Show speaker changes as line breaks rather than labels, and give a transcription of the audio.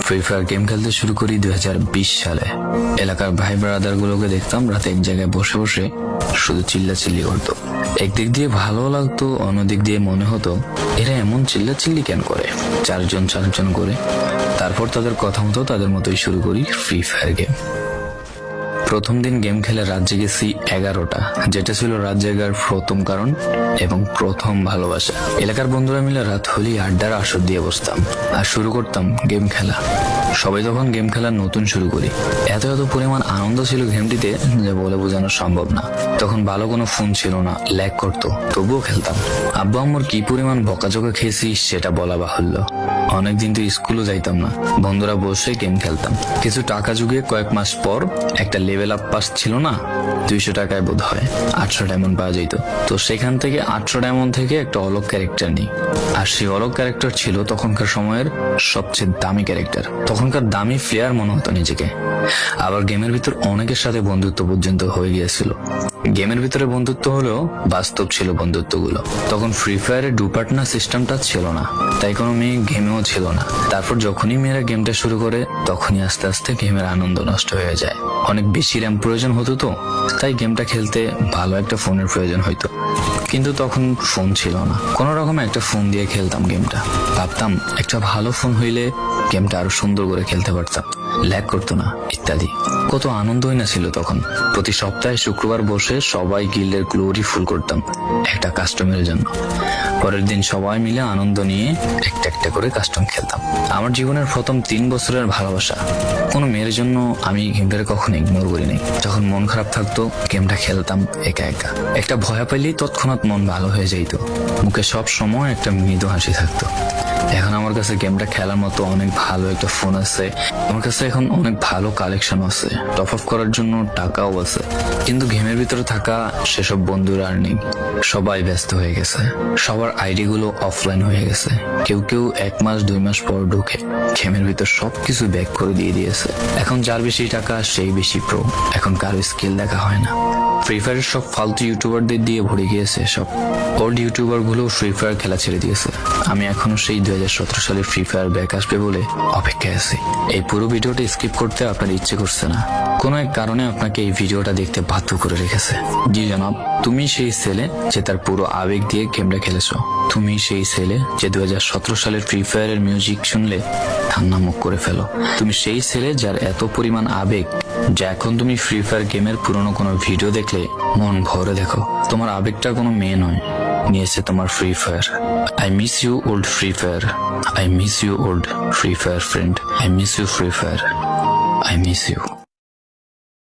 Free fire game খেলতে শুরু করি 2020 সালে। এলাকার ভাই ব্রাদার গুলোকে দেখতাম রাতে এক জায়গায় বসে বসে শুধু চিল্লাচিল্লি করতো। একদিক দিয়ে ভালো লাগতো, অন্যদিক দিয়ে মনে হতো এরা এমন চিল্লাচিল্লি কেন করে, চারজন করে। তারপর তাদের কথা মতো তাদের মতোই শুরু করি ফ্রি ফায়ার গেম। প্রথম দিন গেম খেলে রাত জেগেছি 11টা, যেটা ছিল রাত জেগার প্রথম কারণ এবং প্রথম ভালোবাসা। এলাকার বন্ধুরা মিলে রাত হলেই আড্ডার আসর দিয়ে বসতাম আর শুরু করতাম গেম খেলা। সবাই তখন গেম খেলা নতুন শুরু করি। এত পরিমাণ আনন্দ ছিল গেমটিতে যে বলে বোঝানো সম্ভব না। তখন ভালো কোনো ফোন ছিল না, ল্যাগ করতো, তবুও খেলতাম। আব্বু আম্মুর কি পরিমাণ বকাঝকা খেয়েছি সেটা বলা বাহুল্য। অনেকদিন তো স্কুলও যাইতাম না, বন্ধুরা বসে গেম খেলতাম। কিছু টাকা যুগে কয়েক মাস পর একটা লেভেল আপ পাস ছিল না, 200 টাকায় বোধ হয় 800 ডায়মন্ড পাওয়া যেত। তো সেখান থেকে 800 ডায়মন্ড থেকে একটা অলগ ক্যারেক্টার নিই। আর সেই অলগ ক্যারেক্টার ছিল তখনকার সময়ের সবচেয়ে দামি ক্যারেক্টার। তখনকার দামি প্লেয়ার মনে হতো নিজেকে। আবার গেমের ভিতর অনেকের সাথে বন্ধুত্ব পর্যন্ত হয়ে গিয়েছিল। গেমের ভিতরে বন্ধুত্ব হলেও বাস্তব ছিল বন্ধুত্বগুলো। তখন ফ্রি ফায়ারে ডু পার্টনার সিস্টেমটা ছিল না, তাই কোনো মেয়ে গেমেও ছিল না। তারপর যখনই মেয়েরা গেমটা শুরু করে তখনই আস্তে আস্তে গেমের আনন্দ নষ্ট হয়ে যায়। অনেক বেশি র্যাম প্রয়োজন হতো, তো তাই গেমটা খেলতে ভালো একটা ফোনের প্রয়োজন হইতো। কিন্তু তখন ফোন ছিল না, কোনো রকম একটা ফোন দিয়ে খেলতাম গেমটা। ভাবতাম একটা ভালো ফোন হইলে গেমটা আরো সুন্দর করে খেলতে পারতাম, ল্যাগ করতো না ইত্যাদি। কত আনন্দই না ছিল তখন। প্রতি সপ্তাহে শুক্রবার বসে সবাই গিল্ডের গ্লোরি ফুল করতাম একটা কাস্টমের জন্য। পরের দিন সবাই মিলে আনন্দ নিয়ে একটা একটা করে কাস্টম খেলতাম। আমার জীবনের প্রথম 3 বছরের ভালোবাসা। কোনো মেয়ের জন্য আমি গেমটাকে কখনো ইগনোর করি নাই। যখন মন খারাপ থাকতো গেমটা খেলতাম একা একা। একটা ভয় পাইলেই তৎক্ষণাৎ মন ভালো হয়ে যাইতো, মুখে সব সময় একটা মৃদু হাসি থাকতো। এখন আমার কাছে গেমটা খেলার মতো অনেক ভালো একটা ফোন আছে, আমার কাছে এখন অনেক ভালো কালেকশন আছে, টপ আপ করার জন্য টাকাও আছে। কিন্তু গেমের ভিতরে থাকা সেসব বন্ধুরা আর নেই, সবাই ব্যস্ত হয়ে গেছে। সবার আইডি গুলো অফলাইন হয়ে গেছে। কেউ 1 মাস 2 মাস পর ঢুকে গেমের ভিতর সবকিছু ব্যাক করে দিয়ে দিয়েছে। এখন যার বেশি টাকা সেই বেশি প্রো, এখন কারো স্কিল দেখা হয় না। ফ্রি ফায়ারের সব ফালতু ইউটিউবারদের দিয়ে ভরে গিয়েছে সব। ওল্ড ইউটিউবার গুলো ফ্রি ফায়ার খেলা ছেড়ে দিয়েছে। আমি এখনো সেই 2017 সালে ফ্রি ফায়ার ব্যাক আসবে বলে অপেক্ষায় আছি। এই পুরো ভিডিওটা স্কিপ করতে আপনার ইচ্ছে করছে না, কোনো এক কারণে আপনাকে এই ভিডিওটা দেখতে বাধ্য করে রেখেছে। জি জনাব, তুমি সেই ছেলে যে তার পুরো আবেগ দিয়ে গেমটা খেলেছো। তুমি সেই ছেলে যে 2017 সালের ফ্রি ফায়ারের মিউজিক শুনলে ঠান্ডা মুখ করে ফেলো। তুমি সেই ছেলে যার এত পরিমাণ আবেগ যে এখন তুমি ফ্রি ফায়ার গেমের পুরনো কোনো ভিডিও দেখলে মন ভরে দেখো। তোমার আবেগটা কোনো মেয়ে নয়, নিয়েছে তোমার Free Fire. I miss you old Free Fire, I miss you old Free Fire friend, I miss you Free Fire, I miss you.